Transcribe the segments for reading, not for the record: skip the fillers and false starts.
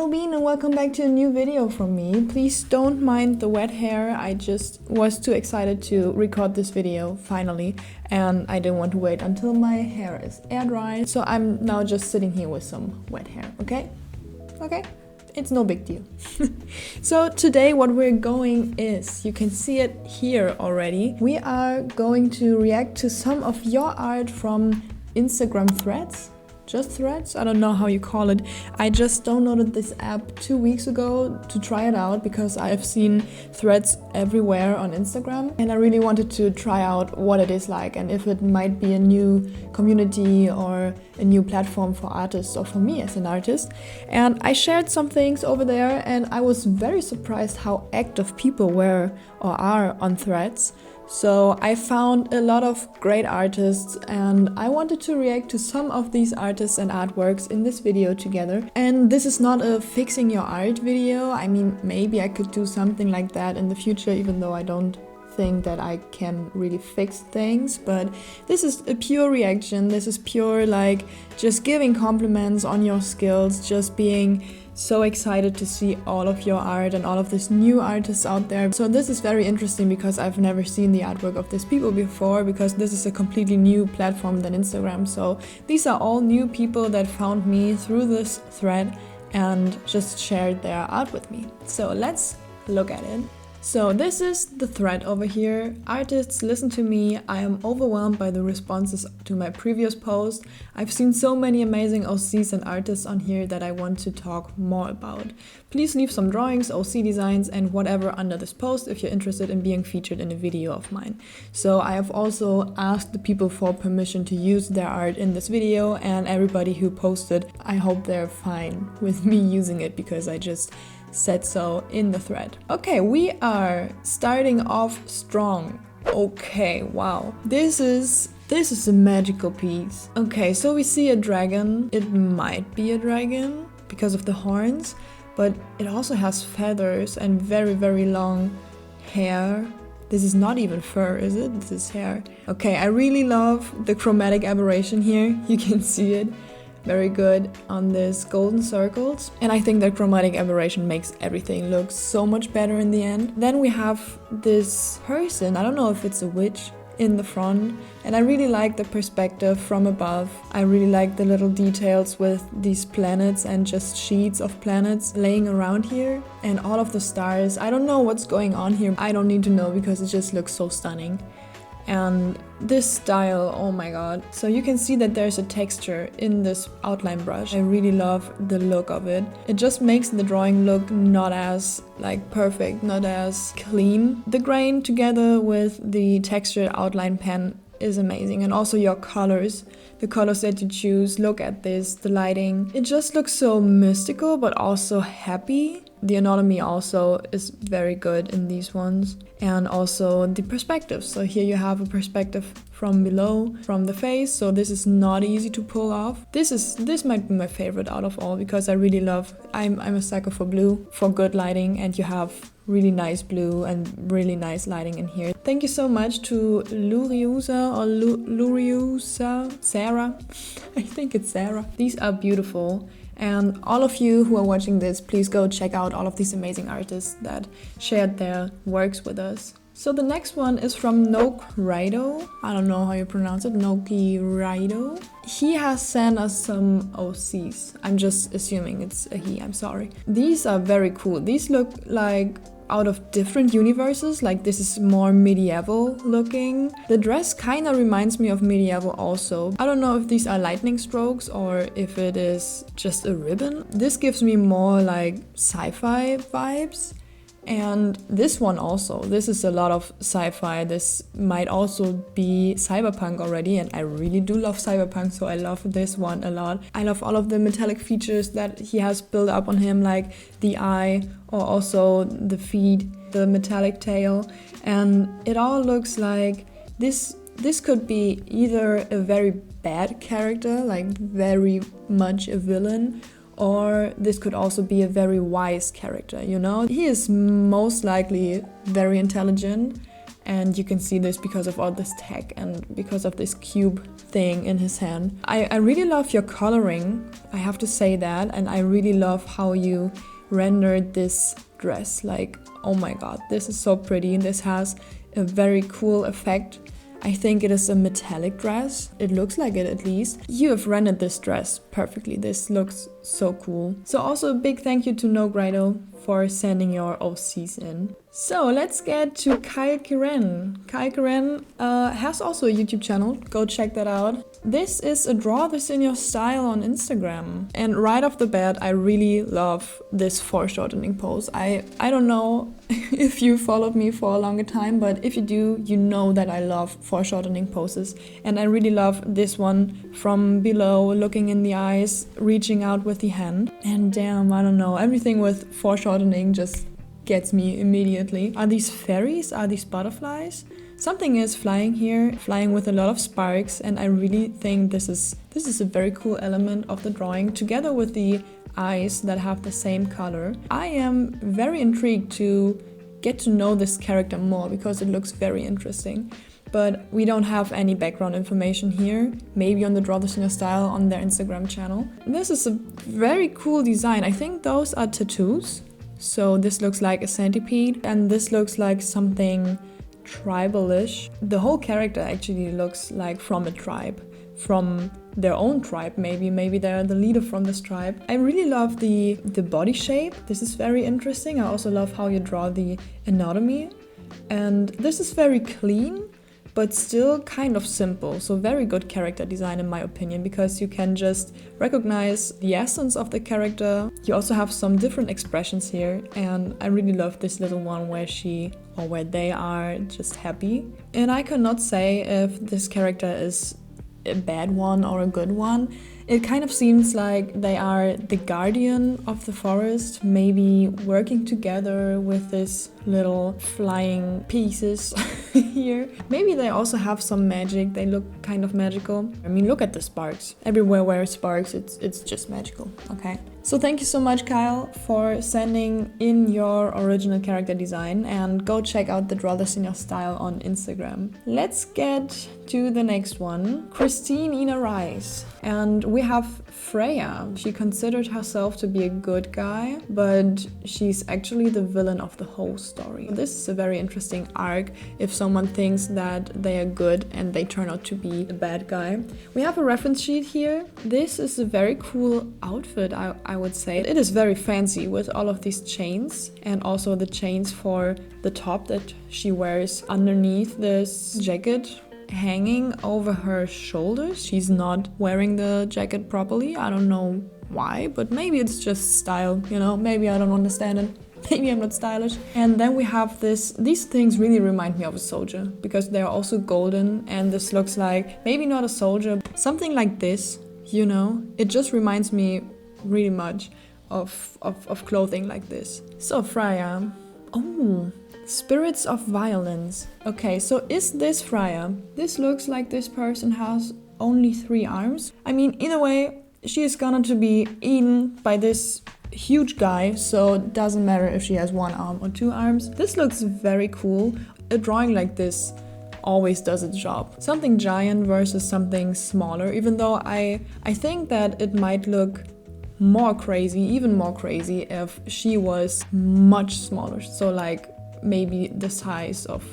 Halloween and welcome back to a new video from me. Please don't mind the wet hair, I just was too excited to record this video finally and I didn't want to wait until my hair is air dry. So I'm now just sitting here with some wet hair, okay? Okay? It's no big deal. So today what we're going is, you can see it here already, we are going to react to some of your art from Instagram threads. Just threads? I don't know how you call it. I just downloaded this app 2 weeks ago to try it out because I have seen threads everywhere on Instagram and I really wanted to try out what it is like and if it might be a new community or a new platform for artists or for me as an artist. And I shared some things over there and I was very surprised how active people were or are on threads. So I found a lot of great artists and I wanted to react to some of these artists and artworks in this video together. And this is not a fixing your art video. I mean, maybe I could do something like that in the future, even though I don't think that I can really fix things, but this is a pure reaction. This is pure like just giving compliments on your skills, just being so excited to see all of your art and all of these new artists out there. So this is very interesting because I've never seen the artwork of these people before, because this is a completely new platform than Instagram. So these are all new people that found me through this thread and just shared their art with me. So let's look at it. So this is the thread over here. Artists, listen to me. I am overwhelmed by the responses to my previous post. I've seen so many amazing OCs and artists on here that I want to talk more about. Please leave some drawings, OC designs and whatever under this post if you're interested in being featured in a video of mine. So I have also asked the people for permission to use their art in this video, and everybody who posted, I hope they're fine with me using it because I just said so in the thread. Okay, we are starting off strong. Okay, wow. This is a magical piece. Okay, so we see a dragon. It might be a dragon because of the horns, but it also has feathers and very, very long hair. This is not even fur, is it? This is hair. Okay, I really love the chromatic aberration here. You can see it. Very good on these golden circles, and I think that chromatic aberration makes everything look so much better in the end. Then we have this person, I don't know if it's a witch, in the front, and I really like the perspective from above. I really like the little details with these planets and just sheets of planets laying around here and all of the stars. I don't know what's going on here. I don't need to know because it just looks so stunning. And this style, oh my god. So you can see that there's a texture in this outline brush. I really love the look of it. It just makes the drawing look not as like perfect, not as clean. The grain together with the textured outline pen is amazing, and also your colors, the colors that you choose. Look at this, the lighting. It just looks so mystical but also happy. The anatomy also is very good in these ones, and also the perspective. So here you have a perspective from below, from the face, so this is not easy to pull off. This might be my favorite out of all because I really love, I'm a sucker for blue, for good lighting, and you have really nice blue and really nice lighting in here. Thank you so much to Luriusa or Luriusa, Sarah, I think it's Sarah. These are beautiful. And all of you who are watching this, please go check out all of these amazing artists that shared their works with us. So the next one is from Noki Rido. I don't know how you pronounce it, Noki Rido. He has sent us some OCs. I'm just assuming it's a he, I'm sorry. These are very cool. These look like out of different universes, like this is more medieval looking. The dress kind of reminds me of medieval also. I don't know if these are lightning strokes or if it is just a ribbon. This gives me more like sci-fi vibes. And this one also, this is a lot of sci-fi. This might also be cyberpunk already, and I really do love cyberpunk, so I love this one a lot. I love all of the metallic features that he has built up on him, like the eye or also the feet, the metallic tail, and it all looks like this could be either a very bad character, like very much a villain, or this could also be a very wise character, you know? He is most likely very intelligent And you can see this because of all this tech and because of this cube thing in his hand. I really love your coloring, I have to say that, and I really love how you rendered this dress. Like, oh my god, this is so pretty. This has a very cool effect. I think it is a metallic dress. It looks like it, at least. You have rendered this dress perfectly. This looks so cool. So also a big thank you to No Grado for sending your OCs in. So let's get to Kyle Kiren. Kyle Kiren has also a YouTube channel. Go check that out. This is a Draw This in Your Style on Instagram. And right off the bat, I really love this foreshortening pose. I don't know if you followed me for a longer time, but if you do, you know that I love foreshortening poses. And I really love this one from below, looking in the eyes, reaching out with the hand. And damn, I don't know, everything with foreshortening just gets me immediately. Are these fairies? Are these butterflies? Something is flying here, flying with a lot of sparks, and I really think this is a very cool element of the drawing, together with the eyes that have the same color. I am very intrigued to get to know this character more because it looks very interesting. But we don't have any background information here, maybe on the Draw This in Your Style on their Instagram channel. This is a very cool design. I think those are tattoos. So this looks like a centipede, and this looks like something tribalish. The whole character actually looks like from a tribe, from their own tribe maybe. Maybe they're the leader from this tribe. I really love the body shape. This is very interesting. I also love how you draw the anatomy. And this is very clean, but still kind of simple. So very good character design in my opinion, because you can just recognize the essence of the character. You also have some different expressions here, and I really love this little one where they are just happy. And I cannot say if this character is a bad one or a good one. It kind of seems like they are the guardian of the forest, maybe working together with this little flying pieces here. Maybe they also have some magic, they look kind of magical. I mean, look at the sparks. Everywhere where sparks, it's just magical, okay? So thank you so much, Kyle, for sending in your original character design, and go check out the Draw This in Your Style on Instagram. Let's get to the next one. Christine Ina Rice. And we have Freya. She considered herself to be a good guy, but she's actually the villain of the whole story. This is a very interesting arc if someone thinks that they are good and they turn out to be a bad guy. We have a reference sheet here. This is a very cool outfit, I would say. It is very fancy with all of these chains, and also the chains for the top that she wears underneath this jacket, hanging over her shoulders. She's not wearing the jacket properly. I don't know why, but maybe it's just style, you know? Maybe I don't understand it. Maybe I'm not stylish. And then we have this. These things really remind me of a soldier because they're also golden, and this looks like maybe not a soldier, but something like this, you know? It just reminds me really much of clothing like this. So Freya. Oh, Spirits of Violence. Okay, so is this Freya? This looks like this person has only 3 arms. I mean, either way, she is gonna to be eaten by this huge guy, so it doesn't matter if she has 1 arm or 2 arms. This looks very cool. A drawing like this always does its job. Something giant versus something smaller, even though I think that it might look more crazy, even more crazy, if she was much smaller. So like maybe the size of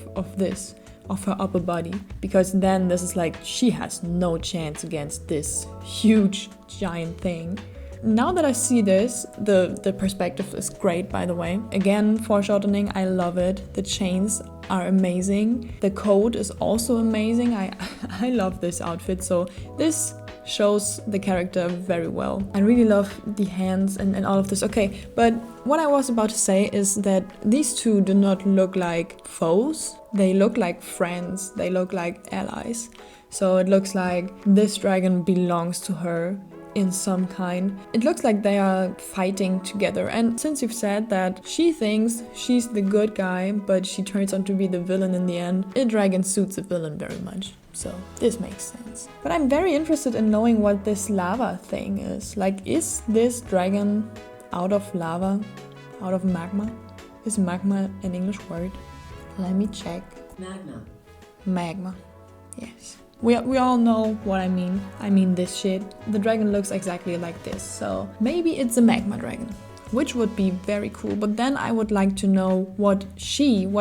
her upper body, because then this is like she has no chance against this huge giant thing. Now that I see this, the perspective is great, by the way. Again, foreshortening, I love it. The chains are amazing. The coat is also amazing. I love this outfit. So this shows the character very well. I really love the hands and all of this. Okay, but what I was about to say is that these two do not look like foes. They look like friends. They look like allies. So it looks like this dragon belongs to her in some kind. It looks like they are fighting together, and since you've said that she thinks she's the good guy but she turns out to be the villain in the end, a dragon suits a villain very much, so this makes sense. But I'm very interested in knowing what this lava thing is. Like, is this dragon out of lava, out of magma? Is magma an English word? Let me check. Magma. Magma. Yes. We all know what I mean. I mean this shit. The dragon looks exactly like this, so maybe it's a magma dragon, which would be very cool. But then I would like to know what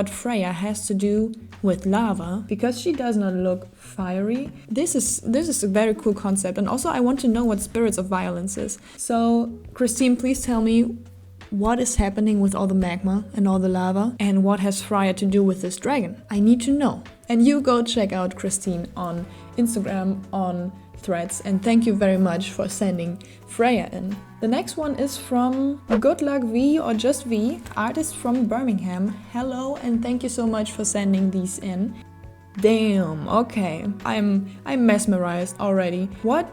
Freya has to do with lava, because she does not look fiery. This is a very cool concept, and also I want to know what Spirits of Violence is. So Christine, please tell me what is happening with all the magma and all the lava, and what has Freya to do with this dragon? I need to know. And you go check out Christine on Instagram, on Threads, and thank you very much for sending Freya in. The next one is from Good Luck V or just V, artist from Birmingham. Hello, and thank you so much for sending these in. Damn, okay, I'm mesmerized already. What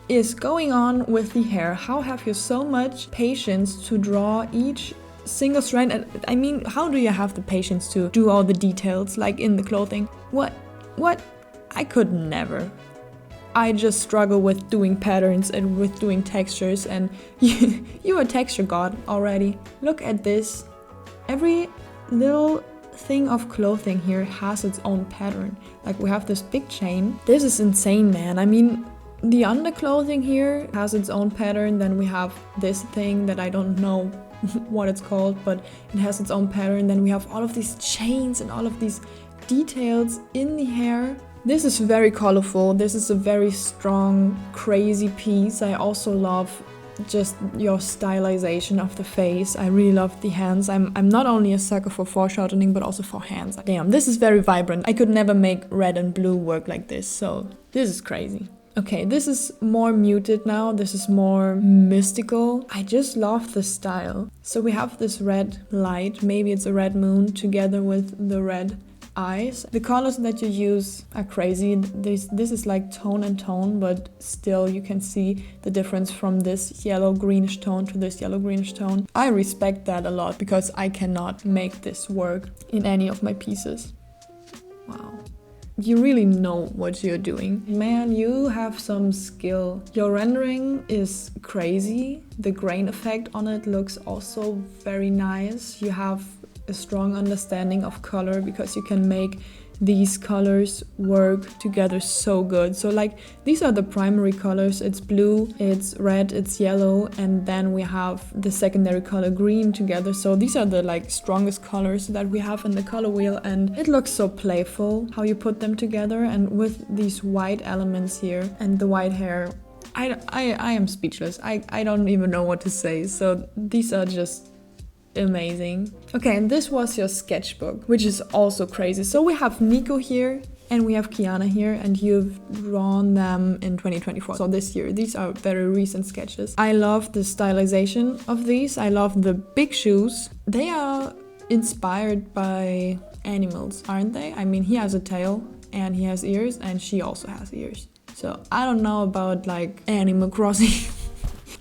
is going on with the hair? How have you so much patience to draw each single strand? I mean, how do you have the patience to do all the details, like in the clothing? What? I could never. I just struggle with doing patterns and with doing textures, and you're a texture god already. Look at this. Every little thing of clothing here has its own pattern. Like we have this big chain. This is insane, man. I mean, the underclothing here has its own pattern. Then we have this thing that I don't know what it's called, but it has its own pattern. Then we have all of these chains and all of these details in the hair. This is very colorful. This is a very strong, crazy piece. I also love just your stylization of the face. I really love the hands. I'm not only a sucker for foreshortening, but also for hands. Damn, this is very vibrant. I could never make red and blue work like this, so this is crazy. Okay, this is more muted now. This is more mystical. I just love the style. So we have this red light. Maybe it's a red moon together with the red eyes. The colors that you use are crazy. This is like tone and tone, but still you can see the difference from this yellow greenish tone to this yellow greenish tone. I respect that a lot because I cannot make this work in any of my pieces. Wow. You really know what you're doing. Man, you have some skill. Your rendering is crazy. The grain effect on it looks also very nice. You have a strong understanding of color because you can make these colors work together so good. So like these are the primary colors. It's blue, it's red, it's yellow, and then we have the secondary color green together. So these are the like strongest colors that we have in the color wheel, and it looks so playful how you put them together. And with these white elements here and the white hair, I am speechless. I don't even know what to say. So these are just amazing. Okay, and this was your sketchbook, which is also crazy. So we have Nico here and we have Kiana here, and you've drawn them in 2024, so this year. These are very recent sketches. I love the stylization of these. I love the big shoes. They are inspired by animals, aren't they? I mean, he has a tail and he has ears, and she also has ears. So I don't know about like Animal Crossing.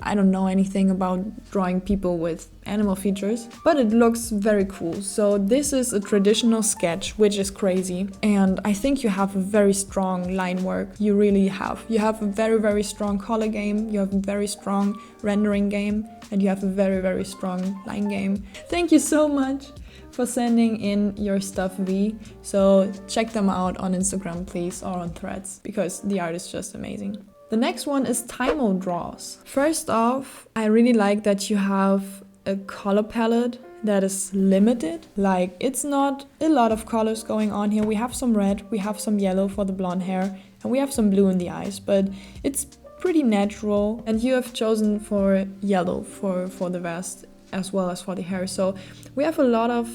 I don't know anything about drawing people with animal features, but it looks very cool. So this is a traditional sketch, which is crazy. And I think you have a very strong line work. You really have. You have a very, very strong color game. You have a very strong rendering game. And you have a very, very strong line game. Thank you so much for sending in your stuff, V. So check them out on Instagram, please, or on Threads, because the art is just amazing. The next one is Timo Draws. First off, I really like that you have a color palette that is limited. Like, it's not a lot of colors going on here. We have some red, we have some yellow for the blonde hair, and we have some blue in the eyes, but it's pretty natural. And you have chosen for yellow for the vest as well as for the hair. So we have a lot of,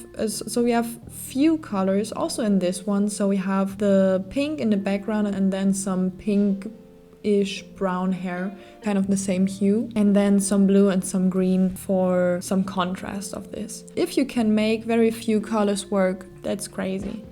we have few colors also in this one. So we have the pink in the background and then some pink-ish brown hair, kind of the same hue, and then some blue and some green for some contrast of this. If you can make very few colors work, that's crazy.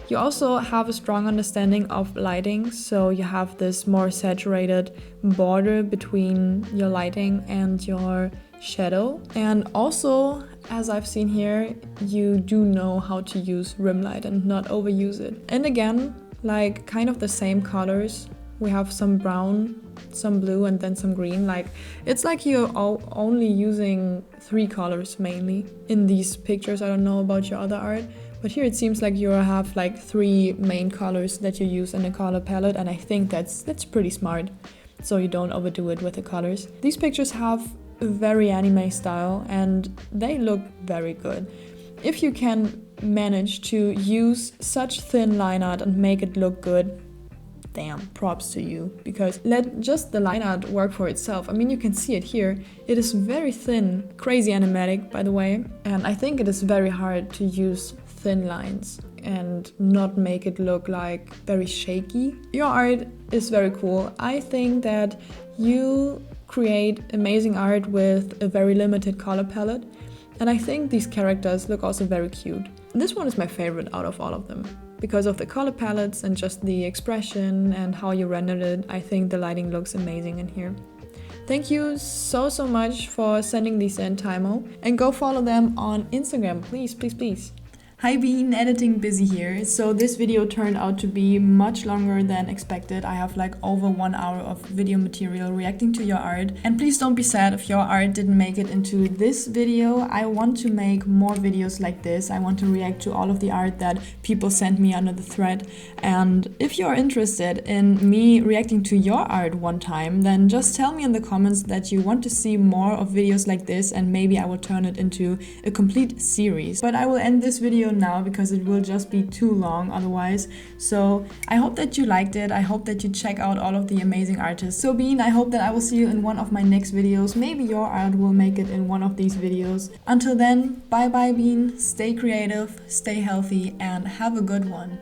You also have a strong understanding of lighting, so you have this more saturated border between your lighting and your shadow. And also, as I've seen here, you do know how to use rim light and not overuse it. And again, like kind of the same colors. We have some brown, some blue, and then some green. Like, it's like you're only using 3 colors mainly in these pictures. I don't know about your other art, But here it seems like you have like 3 main colors that you use in a color palette, and I think that's pretty smart, so you don't overdo it with the colors. These pictures have a very anime style and they look very good. If you can manage to use such thin line art and make it look good, damn, props to you, because let just the line art work for itself. I mean, you can see it here. It is very thin, crazy animatic, by the way, and I think it is very hard to use thin lines and not make it look like very shaky. Your art is very cool. I think that you create amazing art with a very limited color palette, and I think these characters look also very cute. This one is my favorite out of all of them. Because of the color palettes and just the expression and how you rendered it, I think the lighting looks amazing in here. Thank you so much for sending these in, Timo. And go follow them on Instagram, please, please, please. Hi Bean, editing busy here. So this video turned out to be much longer than expected. I have like over 1 hour of video material reacting to your art. And please don't be sad if your art didn't make it into this video. I want to make more videos like this. I want to react to all of the art that people sent me under the thread. And if you're interested in me reacting to your art one time, then just tell me in the comments that you want to see more of videos like this, and maybe I will turn it into a complete series. But I will end this video now because it will just be too long otherwise. So I hope that you liked it. I hope that you check out all of the amazing artists. So Bean, I hope that I will see you in one of my next videos. Maybe your art will make it in one of these videos. Until then, bye bye Bean, stay creative, stay healthy, and have a good one.